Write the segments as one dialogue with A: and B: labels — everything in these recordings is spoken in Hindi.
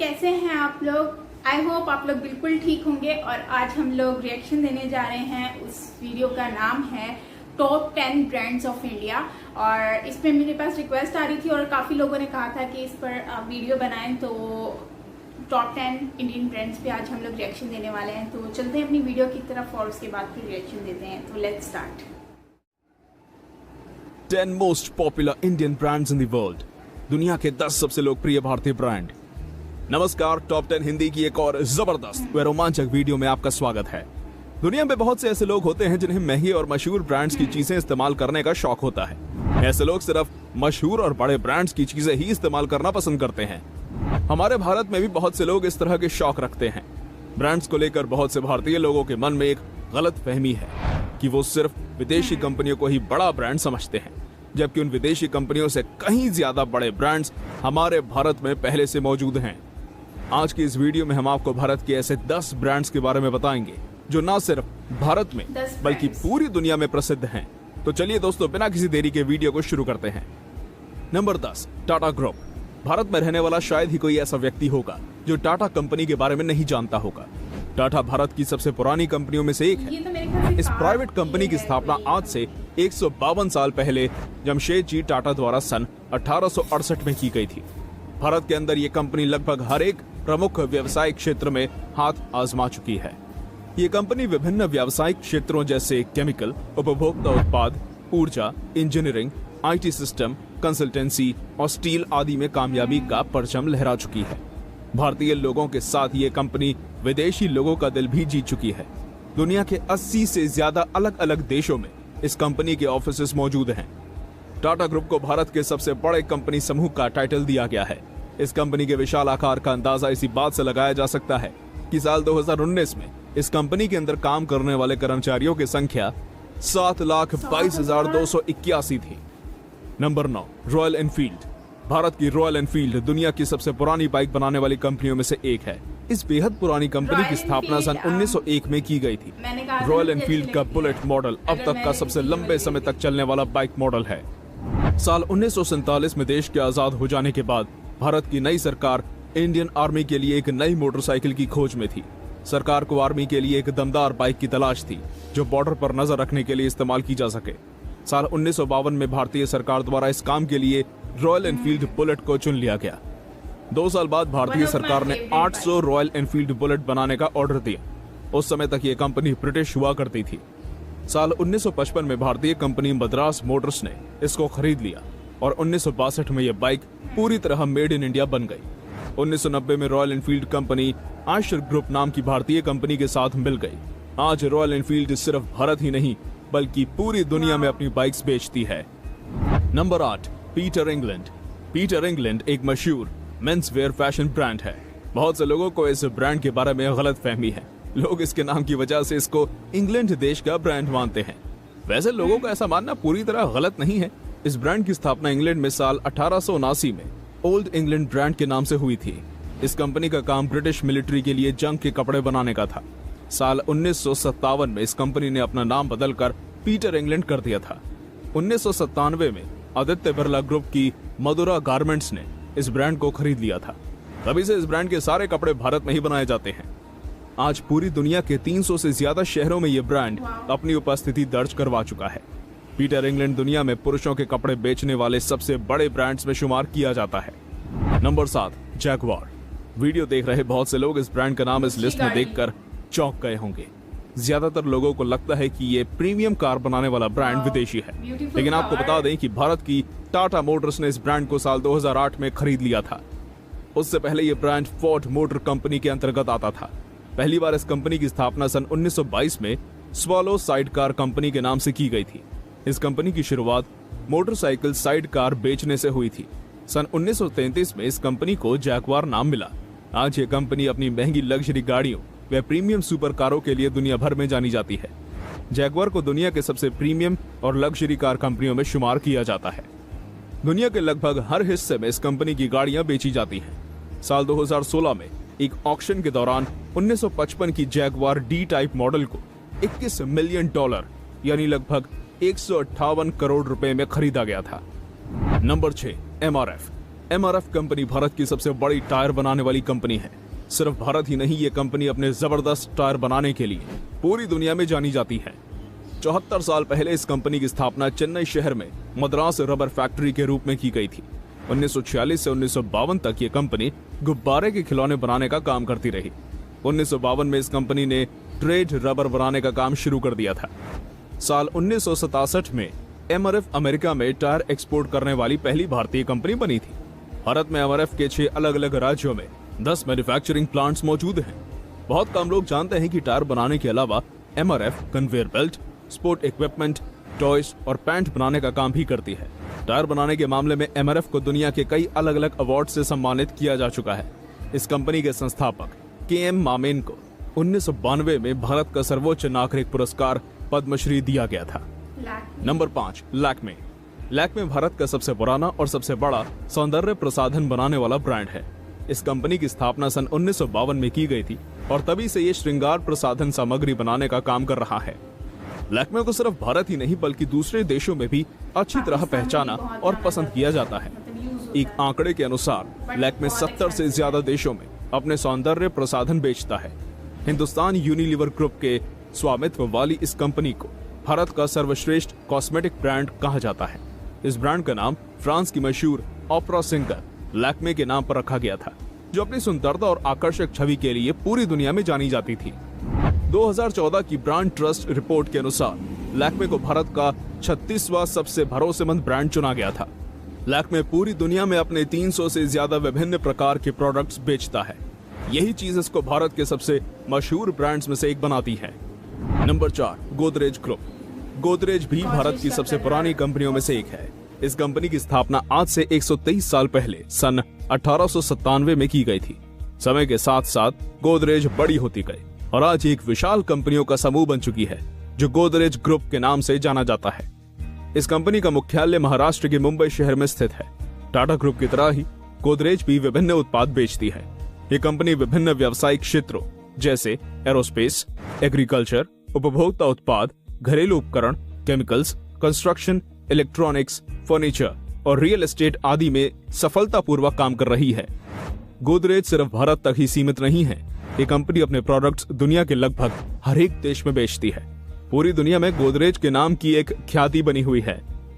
A: कैसे हैं आप लोग? आई होप आप लोग बिल्कुल ठीक होंगे। और आज हम लोग रिएक्शन देने जा रहे हैं। उस वीडियो का नाम है टॉप 10 ब्रांड्स ऑफ इंडिया। और इसमें मेरे पास रिक्वेस्ट आ रही थी और काफ़ी लोगों ने कहा था कि इस पर वीडियो बनाएं, तो टॉप 10 इंडियन ब्रांड्स पे आज हम लोग रिएक्शन देने वाले हैं। तो चलते हैं अपनी वीडियो की तरफ और उसके बाद फिर रिएक्शन देते हैं। तो let's start.
B: 10 most popular Indian brands in the world. दुनिया के 10 सबसे लोकप्रिय भारतीय ब्रांड। नमस्कार, टॉप 10 हिंदी की एक और जबरदस्त व रोमांचक वीडियो में आपका स्वागत है। दुनिया में बहुत से ऐसे लोग होते हैं जिन्हें महंगी और मशहूर ब्रांड्स की चीजें इस्तेमाल करने का शौक होता है। ऐसे लोग सिर्फ मशहूर और बड़े ब्रांड्स की चीजें ही इस्तेमाल करना पसंद करते हैं। हमारे भारत में भी बहुत से लोग इस तरह के शौक रखते हैं। ब्रांड्स को लेकर बहुत से भारतीय लोगों के मन में एक गलत फहमी है कि वो सिर्फ विदेशी कंपनियों को ही बड़ा ब्रांड समझते हैं, जबकि उन विदेशी कंपनियों से कहीं ज्यादा बड़े ब्रांड्स हमारे भारत में पहले से मौजूद हैं। आज की इस वीडियो में हम आपको भारत के ऐसे 10 ब्रांड्स के बारे में बताएंगे जो न सिर्फ भारत में बल्कि पूरी दुनिया में प्रसिद्ध हैं। तो चलिए दोस्तों, बिना किसी देरी के वीडियो को शुरू करते हैं। Number 10, Tata group. भारत में रहने वाला शायद ही कोई ऐसा व्यक्ति होगा जो टाटा कंपनी के बारे में नहीं जानता होगा। टाटा भारत की सबसे पुरानी कंपनियों में से एक है। इस प्राइवेट कंपनी की स्थापना आज से 152 साल पहले जमशेदजी टाटा द्वारा सन 1868 में की गई थी। भारत के अंदर ये कंपनी लगभग हर एक प्रमुख व्यवसायिक क्षेत्र में हाथ आजमा चुकी है। ये कंपनी विभिन्न व्यावसायिक क्षेत्रों जैसे केमिकल, उपभोक्ता उत्पाद, ऊर्जा, इंजीनियरिंग, आईटी सिस्टम, कंसल्टेंसी और स्टील आदि में कामयाबी का परचम लहरा चुकी है। भारतीय लोगों के साथ ये कंपनी विदेशी लोगों का दिल भी जीत चुकी है। दुनिया के 80 से ज्यादा अलग अलग देशों में इस कंपनी के ऑफिसेस मौजूद हैं। टाटा ग्रुप को भारत के सबसे बड़े कंपनी समूह का टाइटल दिया गया है। इस कंपनी के विशाल आकार का अंदाजा इसी बात से लगाया जा सकता है कि साल 2019 में इस कंपनी के अंदर काम करने वाले कर्मचारियों की संख्या 7,22,281 थी। Number 9, royal Enfield. भारत की रॉयल एनफील्ड दुनिया की सबसे पुरानी बाइक बनाने वाली कंपनियों में से एक है। इस बेहद पुरानी कंपनी की स्थापना सन 1901 में की गई थी। रॉयल एनफील्ड का बुलेट मॉडल अब तक का सबसे लंबे समय तक चलने वाला बाइक मॉडल है। साल 1947 में देश के आजाद हो जाने के बाद भारत की नई सरकार इंडियन आर्मी के लिए एक नई मोटरसाइकिल की खोज में थी। सरकार को आर्मी के लिए एक दमदार बाइक की तलाश थी जो बॉर्डर पर नजर रखने के लिए इस्तेमाल की जा सके। साल 1952 में भारतीय सरकार द्वारा इस काम के लिए रॉयल एनफील्ड बुलेट को चुन लिया गया। 2 साल बाद भारतीय सरकार ने 800 रॉयल एनफील्ड बुलेट बनाने का ऑर्डर दिया। उस समय तक ये कंपनी ब्रिटिश हुआ करती थी। साल 1955 में भारतीय कंपनी मद्रास मोटर्स ने इसको खरीद लिया और 1962 में यह बाइक पूरी तरह मेड इन इंडिया बन गई। 1990 में royal Enfield company Eicher group नाम की भारतीय कंपनी के साथ मिल गई। आज रॉयल एनफील्ड सिर्फ भारत ही नहीं बल्कि पूरी दुनिया में अपनी बाइक्स बेचती है। Number 8, Peter England. Peter England एक मशहूर मेंस वेयर फैशन ब्रांड है। बहुत से लोगों को इस ब्रांड के बारे में गलत फहमी है। लोग इसके नाम की वजह से इसको इंग्लैंड देश का ब्रांड मानते हैं। वैसे लोगों का ऐसा मानना पूरी तरह गलत नहीं है। इस ब्रांड की स्थापना इंग्लैंड में साल 1879 में ओल्ड इंग्लैंड ब्रांड के नाम से हुई थी। इस कंपनी का काम ब्रिटिश मिलिट्री के लिए जंग के कपड़े बनाने का था। साल 1957 में इस कंपनी ने अपना नाम बदलकर पीटर इंग्लैंड कर दिया था। 1997 में आदित्य बिरला ग्रुप की मधुरा गारमेंट्स ने इस ब्रांड को खरीद लिया था। तभी से इस ब्रांड के सारे कपड़े भारत में ही बनाए जाते हैं। आज पूरी दुनिया के 300 से ज्यादा शहरों में यह ब्रांड अपनी उपस्थिति दर्ज करवा चुका है। पीटर इंग्लैंड दुनिया में पुरुषों के कपड़े बेचने वाले सबसे बड़े ब्रांड्स में शुमार किया जाता है। Number 7, Jaguar. वीडियो देख रहे बहुत से लोग इस ब्रांड का नाम इस लिस्ट में देखकर चौंक गए होंगे। ज्यादातर लोगों को लगता है कि ये प्रीमियम कार बनाने वाला ब्रांड विदेशी है, लेकिन आपको बता दें कि भारत की टाटा मोटर्स ने इस ब्रांड को साल 2008 में खरीद लिया था। उससे पहले ये ब्रांड फोर्ड मोटर कंपनी के अंतर्गत आता था। पहली बार इस कंपनी की स्थापना सन 1922 में स्वॉलो साइड कार कंपनी के नाम से की गई थी। इस कंपनी की शुरुआत मोटरसाइकिल साइड कार बेचने से हुई थी। सन 1933 में इस कंपनी को जैगवार नाम मिला। आज ये कंपनी अपनी महंगी लग्जरी गाड़ियों व प्रीमियम सुपर कारों के लिए दुनिया भर में जानी जाती है। जैगवार को दुनिया के सबसे प्रीमियम और लग्जरी कार कंपनियों में शुमार किया जाता है। दुनिया के लगभग हर हिस्से में इस कंपनी की गाड़ियां बेची जाती हैं। साल 2016 में एक ऑक्शन के दौरान 1955 की जैगवार डी टाइप मॉडल को $21 मिलियन यानी लगभग 158 करोड़ रुपए में खरीदा गया था। Number 6, MRF। MRF company Bharat की सबसे बड़ी टायर बनाने वाली कंपनी है। सिर्फ भारत ही नहीं, ये कंपनी अपने जबरदस्त टायर बनाने के लिए पूरी दुनिया में जानी जाती है। 74 साल पहले इस कंपनी की स्थापना चेन्नई शहर में मद्रास रबर फैक्ट्री के रूप में की गई थी। 1946 से 1952 तक ये कंपनी गुब्बारे के खिलौने बनाने का काम करती रही। 1952 में इस कंपनी ने ट्रेड रबर बनाने का काम शुरू कर दिया था। साल 1967 में MRF अमेरिका में टायर एक्सपोर्ट करने वाली पहली भारतीय कंपनी बनी थी। भारत में MRF के 6 अलग अलग राज्यों में 10 मैन्युफैक्चरिंग प्लांट्स मौजूद हैं। बहुत कम लोग जानते हैं कि टायर बनाने के अलावा MRF conveyor belt, sport equipment, toys और पैंट बनाने का काम भी करती है। टायर बनाने के मामले में MRF को दुनिया के कई अलग अलग अवार्ड से सम्मानित किया जा चुका है। इस कंपनी के संस्थापक KM मामेन को 1992 में भारत का सर्वोच्च नागरिक पुरस्कार पद्मश्री दिया गया था। नंबर 5, लैक्मे। लैक्मे भारत का सबसे पुराना और सबसे बड़ा सौंदर्य प्रसाधन बनाने वाला ब्रांड है। इस कंपनी की स्थापना सन 1952 में की गई थी और तभी से ये श्रृंगार प्रसाधन सामग्री बनाने का काम कर रहा है। लैक्मे को सिर्फ भारत ही नहीं बल्कि दूसरे देशों में भी अच्छी तरह पहचाना और पसंद किया जाता है। एक आंकड़े के अनुसार लैक्मे 70 से ज्यादा देशों में अपने सौंदर्य प्रसाधन बेचता है। हिंदुस्तान यूनिलीवर ग्रुप के स्वामित्व वाली इस कंपनी को भारत का सर्वश्रेष्ठ कॉस्मेटिक ब्रांड कहा जाता है। इस ब्रांड का नाम फ्रांस की मशहूर ओपेरा सिंगर लैक्मे के नाम पर रखा गया था, जो अपनी सुंदरता और आकर्षक छवि के लिए पूरी दुनिया में जानी जाती थी। 2014 की ब्रांड ट्रस्ट रिपोर्ट के अनुसार लैक्मे को भारत का 36वां सबसे भरोसेमंद ब्रांड चुना गया था। लैक्मे पूरी दुनिया में अपने 300 से ज्यादा विभिन्न प्रकार के प्रोडक्ट्स बेचता है। यही चीज इसको भारत के सबसे मशहूर ब्रांड्स में से एक बनाती है। Number 4, Godrej group. गोदरेज भी भारत की सबसे पुरानी कंपनियों में से एक है। इस कंपनी की स्थापना आज से 123 साल पहले सन 1897 में की गई थी। समय के साथ साथ गोदरेज बड़ी होती गई और आज एक विशाल कंपनियों का समूह बन चुकी है, जो गोदरेज ग्रुप के नाम से जाना जाता है। इस कंपनी का मुख्यालय महाराष्ट्र के मुंबई शहर में स्थित है। टाटा ग्रुप की तरह ही गोदरेज भी विभिन्न उत्पाद बेचती है। ये कंपनी विभिन्न व्यावसायिक क्षेत्रों जैसे एरोस्पेस, एग्रीकल्चर, उपभोक्ता उत्पाद, घरेलू उपकरण, केमिकल्स, कंस्ट्रक्शन, इलेक्ट्रॉनिक्स, फर्नीचर और रियल एस्टेट आदि में सफलतापूर्वक काम कर रही है। गोदरेज सिर्फ भारत तक ही सीमित नहीं है। ये कंपनी अपने प्रोडक्ट्स दुनिया के लगभग हर एक देश में बेचती है। पूरी दुनिया में गोदरेज के नाम की एक ख्याति बनी हुई है।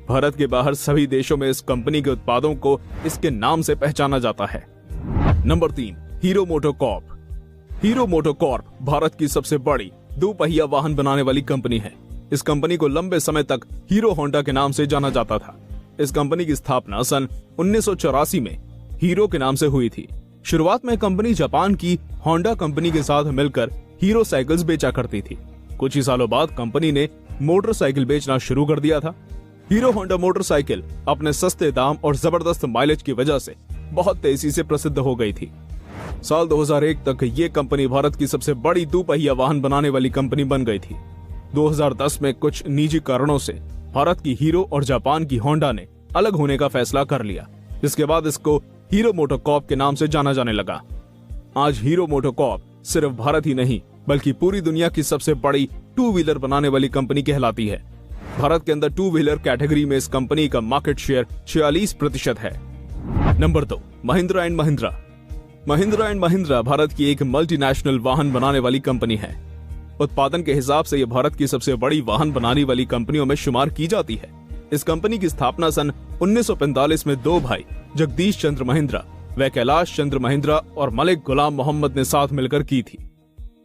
B: भारत के बाहर सभी देशों में इस कंपनी के उत्पादों को इसके नाम से पहचाना जाता है। Number 3, hero MotoCorp. Hero MotoCorp Bharat की सबसे बड़ी 2 पहिया वाहन बनाने वाली कंपनी है। इस कंपनी को लंबे समय तक हीरो होंडा के नाम से जाना जाता था। इस कंपनी की स्थापना सन 1984 में हीरो के नाम से हुई थी। शुरुआत में कंपनी जापान की होंडा कंपनी के साथ मिलकर हीरो साइकिल्स बेचा करती थी। कुछ ही सालों बाद कंपनी ने मोटरसाइकिल बेचना शुरू कर दिया था। हीरो होंडा मोटरसाइकिल अपने सस्ते दाम और जबरदस्त माइलेज की वजह से बहुत तेजी से प्रसिद्ध हो गई थी। साल 2001 तक ये कंपनी भारत की सबसे बड़ी 2 पहिया वाहन बनाने वाली कंपनी बन गई थी। 2010 में कुछ निजी कारणों से भारत की हीरो और जापान की होंडा ने अलग होने का फैसला कर लिया, जिसके बाद इसको हीरो मोटोकॉर्प के नाम से जाना जाने लगा। आज हीरो मोटोकॉर्प सिर्फ भारत ही नहीं बल्कि पूरी दुनिया की सबसे बड़ी 2 व्हीलर बनाने वाली कंपनी कहलाती है। भारत के अंदर 2 व्हीलर कैटेगरी में इस कंपनी का मार्केट शेयर 46% है। Number 2, Mahindra and Mahindra. Mahindra and Mahindra Bharat की एक मल्टीनेशनल वाहन बनाने वाली कंपनी है। उत्पादन के हिसाब से यह भारत की सबसे बड़ी वाहन बनाने वाली कंपनियों में शुमार की जाती है। इस कंपनी की स्थापना सन 1945 में 2 भाई जगदीश चंद्र महिंद्रा व कैलाश चंद्र महिंद्रा और मलिक गुलाम मोहम्मद ने साथ मिलकर की थी।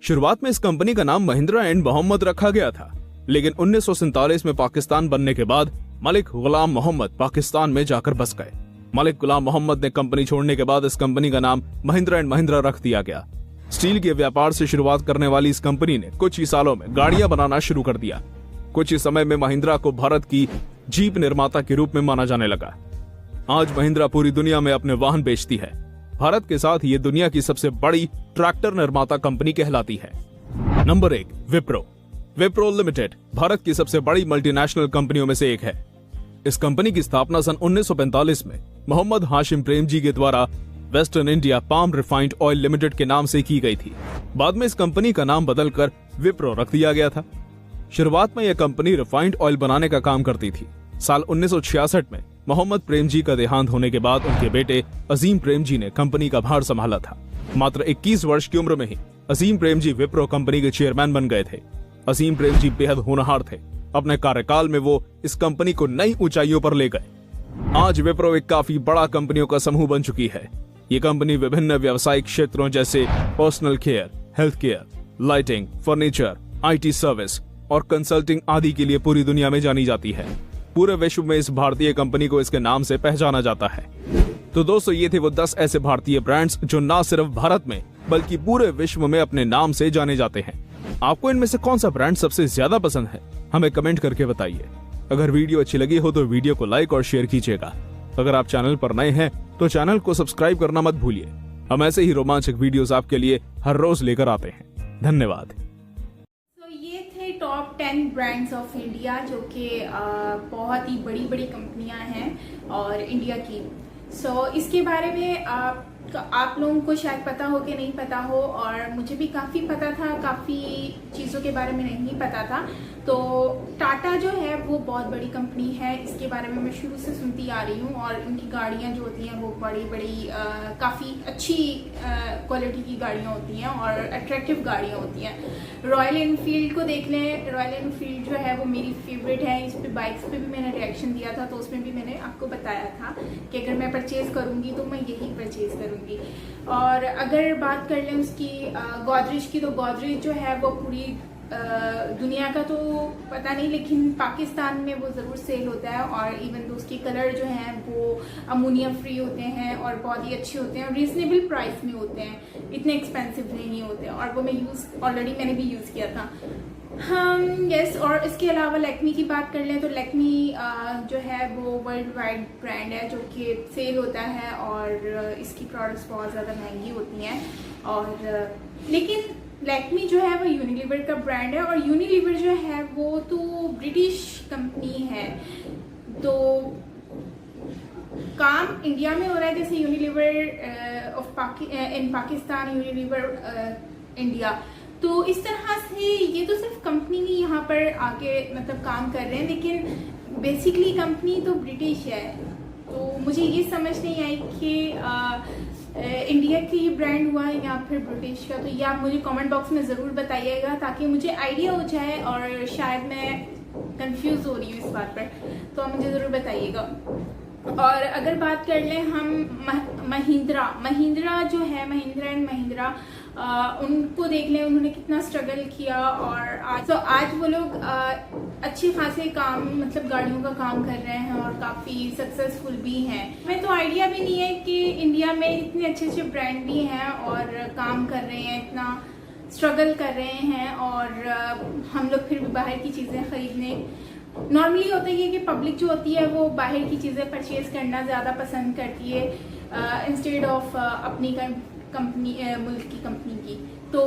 B: शुरुआत में इस कंपनी का नाम महिंद्रा एंड मोहम्मद रखा गया था, लेकिन 1947 में पाकिस्तान बनने के बाद मलिक गुलाम मोहम्मद पाकिस्तान में जाकर बस गए। मलिक गुलाम मोहम्मद ने कंपनी छोड़ने के बाद इस कंपनी का नाम महिंद्रा एंड महिंद्रा रख दिया गया। स्टील के व्यापार से शुरुआत करने वाली इस कंपनी ने कुछ ही सालों में गाड़ियां बनाना शुरू कर दिया। कुछ ही समय में महिंद्रा को भारत की जीप निर्माता के रूप में माना जाने लगा। आज महिंद्रा पूरी दुनिया में अपने वाहन बेचती है। भारत के साथ ये दुनिया की सबसे बड़ी ट्रैक्टर निर्माता कंपनी कहलाती है। नंबर 1, विप्रो। विप्रो लिमिटेड भारत की सबसे बड़ी मल्टीनेशनल कंपनियों में से एक है। इस कंपनी की स्थापना सन 1945 में मोहम्मद हाशिम प्रेमजी के द्वारा western India palm refined oil limited के नाम से की गई थी। बाद में इस कंपनी का नाम बदलकर विप्रो रख दिया गया था। शुरुआत में यह कंपनी रिफाइंड ऑयल बनाने का काम करती थी। साल 1966 में मोहम्मद प्रेम जी का देहांत होने के बाद उनके बेटे अजीम प्रेम जी ने कंपनी का भार संभाला था। मात्र 21 वर्ष की उम्र में ही अजीम प्रेम जी विप्रो कंपनी के चेयरमैन बन गए थे। अजीम प्रेम जी बेहद होनहार थे। अपने कार्यकाल में वो इस कंपनी को नई ऊंचाइयों पर ले गए। आज विप्रो एक काफी बड़ा कंपनियों का समूह बन चुकी है। ये कंपनी विभिन्न व्यावसायिक क्षेत्रों जैसे personal care, health care, lighting, furniture, IT service और कंसल्टिंग आदि के लिए पूरी दुनिया में जानी जाती है। पूरे विश्व में इस भारतीय कंपनी को इसके नाम से पहचाना जाता है। तो दोस्तों, ये थे वो 10 ऐसे भारतीय ब्रांड्स जो न सिर्फ भारत में बल्कि पूरे विश्व में अपने नाम से जाने जाते हैं। आपको इनमें से कौन सा ब्रांड सबसे ज्यादा पसंद है, हमें कमेंट करके बताइए। अगर वीडियो अच्छी लगी हो तो वीडियो को लाइक और शेयर कीजिएगा। अगर आप चैनल पर नए हैं तो चैनल को सब्सक्राइब करना मत भूलिए। हम ऐसे ही रोमांचक वीडियोस आपके लिए हर रोज लेकर आते हैं। धन्यवाद।
A: तो ये थे टॉप 10 ब्रांड्स ऑफ इंडिया, जो कि बहुत ही बड़ी बड़ी कंपनियां हैं और इंडिया की। इसके बारे में आप लोगों को शायद पता हो कि नहीं पता हो, और मुझे भी काफ़ी पता था, काफ़ी चीज़ों के बारे में नहीं पता था। तो टाटा जो है वो बहुत बड़ी कंपनी है, इसके बारे में मैं शुरू से सुनती आ रही हूँ। और उनकी गाड़ियाँ जो होती हैं वो बड़ी बड़ी काफ़ी अच्छी क्वालिटी की गाड़ियाँ होती हैं और अट्रैक्टिव गाड़ियाँ होती हैं। रॉयल एनफील्ड को देख लें। रॉयल एनफील्ड जो है वो मेरी फेवरेट है। इस पर बाइक्स पे भी मैंने रिएक्शन दिया था, तो उसमें भी मैंने आपको बताया था कि अगर मैं परचेज़ करूँगी तो मैं यही परचेज़ करूँगी। और अगर बात कर लें उसकी गोदरेज की, तो गोदरेज जो है वो पूरी दुनिया का तो पता नहीं, लेकिन पाकिस्तान में वो ज़रूर सेल होता है। और इवन तो उसके कलर जो हैं वो अमोनिया फ्री होते हैं और बहुत ही अच्छे होते हैं और रीजनेबल प्राइस में होते हैं, इतने एक्सपेंसिव नहीं होते। और वो मैं ऑलरेडी मैंने भी यूज़ किया था। यस। और इसके अलावा लैक्मी की बात कर लें तो लैक्मी जो है वो वर्ल्ड वाइड ब्रांड है, जो कि सेल होता है और इसकी प्रोडक्ट्स बहुत ज़्यादा महंगी होती हैं। और लेकिन लैक्मी जो है वो यूनिलीवर का ब्रांड है, और यूनिलीवर जो है वो तो ब्रिटिश कंपनी है। तो काम इंडिया में हो रहा है, जैसे यूनिलीवर इन पाकिस्तान, यूनिलीवर इंडिया। तो इस तरह से ये तो सिर्फ कंपनी नहीं यहाँ पर आके मतलब काम कर रहे हैं, लेकिन बेसिकली कंपनी तो ब्रिटिश है। तो मुझे ये समझ नहीं आई कि इंडिया की ब्रांड हुआ या फिर ब्रिटिश का। तो ये आप मुझे कमेंट बॉक्स में ज़रूर बताइएगा, ताकि मुझे आइडिया हो जाए। और शायद मैं कंफ्यूज हो रही हूँ इस बात पर, तो आप मुझे ज़रूर बताइएगा। और अगर बात कर लें हम महिंद्रा जो है, महिंद्रा एंड महिंद्रा, उनको देख लें, उन्होंने कितना स्ट्रगल किया। और आज वो लोग अच्छे खासे काम मतलब गाड़ियों का काम कर रहे हैं और काफ़ी सक्सेसफुल भी हैं। हमें तो आइडिया भी नहीं है कि इंडिया में इतने अच्छे अच्छे ब्रांड भी हैं और काम कर रहे हैं, इतना स्ट्रगल कर रहे हैं। और हम लोग फिर भी बाहर की चीज़ें खरीदने, नॉर्मली होता ही है कि पब्लिक जो होती है वो बाहर की चीज़ें परचेज करना ज़्यादा पसंद करती है इंस्टेड ऑफ अपनी कंपनी मुल्क की कंपनी की। तो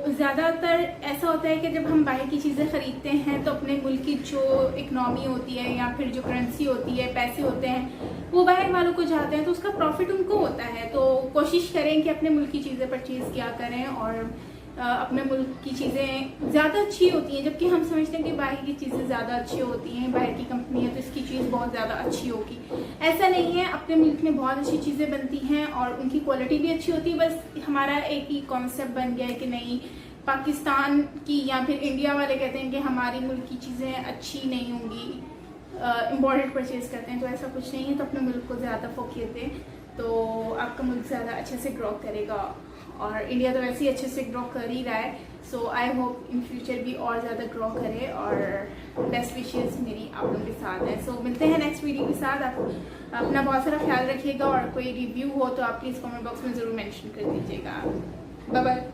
A: ज़्यादातर ऐसा होता है कि जब हम बाहर की चीज़ें ख़रीदते हैं तो अपने मुल्क की जो इकनॉमी होती है या फिर जो करेंसी होती है, पैसे होते हैं, वो बाहर वालों को जाते हैं, तो उसका प्रॉफिट उनको होता है। तो कोशिश करें कि अपने मुल्क की चीज़ें परचेज़ किया करें, और अपने मुल्क की चीज़ें ज़्यादा अच्छी होती हैं। जबकि हम समझते हैं कि बाहर की चीज़ें ज़्यादा अच्छी होती हैं, बाहर की कंपनी है तो इसकी चीज़ बहुत ज़्यादा अच्छी होगी। ऐसा नहीं है, अपने मुल्क में बहुत अच्छी चीज़ें बनती हैं और उनकी क्वालिटी भी अच्छी होती है। बस हमारा एक ही कॉन्सेप्ट बन गया है कि नहीं, पाकिस्तान की या फिर इंडिया वाले कहते हैं कि हमारी मुल्क की चीज़ें अच्छी नहीं होंगी, इम्पोर्टेड परचेज़ करते हैं। तो ऐसा कुछ नहीं है। तो अपने मुल्क को ज़्यादा फोकियत दें, तो आपका मुल्क ज़्यादा अच्छे से ग्रो करेगा। और इंडिया तो वैसे ही अच्छे से ग्रो कर ही रहा है। सो आई होप इन फ्यूचर भी और ज़्यादा ग्रो करे, और बेस्ट विशेस मेरी आप लोगों के साथ है। सो मिलते हैं नेक्स्ट वीडियो के साथ। आप अपना बहुत सारा ख्याल रखिएगा, और कोई रिव्यू हो तो आप प्लीज़ कमेंट बॉक्स में ज़रूर मेंशन कर दीजिएगा। Bye bye.